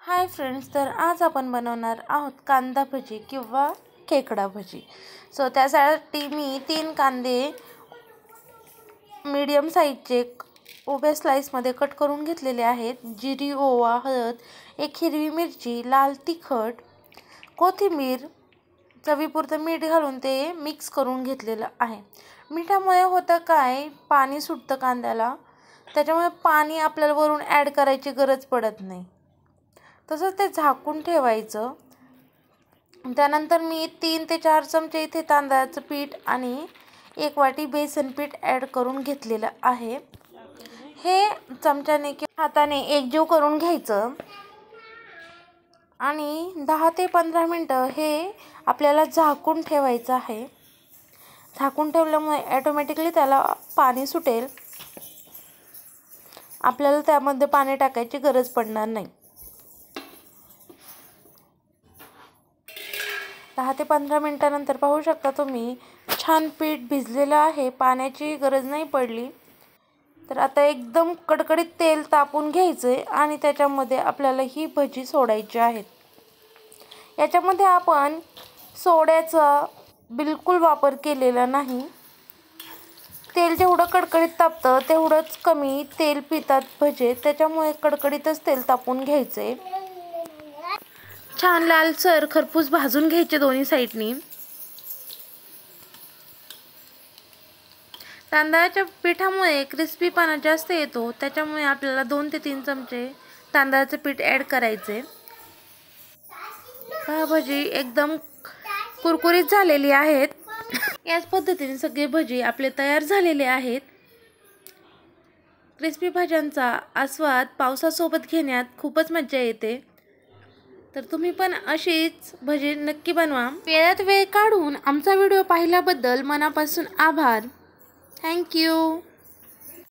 Hi friends, तर आज आपण बनवणार आहोत कांदा भजी किंवा खेकडा भजी. सो त्यासाठी मी 3 कांदे मीडियम साईजचे उभ्या स्लाइसमध्ये कट करून घेतलेले आहेत. जिरी, ओवा, हळद, एक हिरवी मिरची, लाल तिखट, कोथिंबीर, चवीपुरतं मीठ घालून ते मिक्स करून घेतलेलं आहे. मिठामुळे होतं काय, पाणी सुटतं कांद्याला, त्याच्यामुळे पाणी आपल्याला वरून ॲड करायची गरज पडत नाही. तसंच ते झाकून ठेवायचं. त्यानंतर मी 3 ते 4 चमचे इथे तांदळाचं पीठ आणि 1 वाटी बेसन पीठ ॲड करून घेतलेलं आहे. हे चमच्याने किंवा हाताने एकजीव करून घ्यायचं आणि 10 ते 15 मिनटं हे आपल्याला झाकून ठेवायचं आहे. झाकून ठेवल्यामुळे ॲटोमॅटिकली त्याला पाणी सुटेल. आपल्याला त्यामध्ये पाणी टाकायची गरज पडणार नाही. 10 ते 15 मिनटानंतर पाहू शकता तुम्ही, छान पीठ भिजलेलं आहे, पाण्याची गरज नाही पडली. तर आता एकदम कडकडीत तेल तापून घ्यायचं आहे आणि त्याच्यामध्ये आपल्याला ही भजी सोडायची आहेत. याच्यामध्ये आपण सोड्याचा बिलकुल वापर केलेला नाही. तेल जेवढं कडकडीत तापतं तेवढंच कमी तेल पितात भजे, त्याच्यामुळे कडकडीतच तेल तापून घ्यायचं आहे. छान लालसर खरपूस भाजून घ्यायचे दोन्ही साईडनी. तांदळाच्या पिठामुळे क्रिस्पीपणा जास्त येतो, त्याच्यामुळे आपल्याला 2 ते 3 चमचे तांदळाचं पीठ ॲड करायचे. हा भजी एकदम कुरकुरीत झालेली आहेत. याच पद्धतीने सगळे भजी आपले तयार झालेले आहेत. क्रिस्पी भाज्यांचा आस्वाद पावसासोबत घेण्यात खूपच मजा येते. तर तुम्ही पण अशीच भजी नक्की बनवा. वेळात वेळ काढून आमचा व्हिडिओ पाहिल्याबद्दल मनापासून आभार. थँक्यू.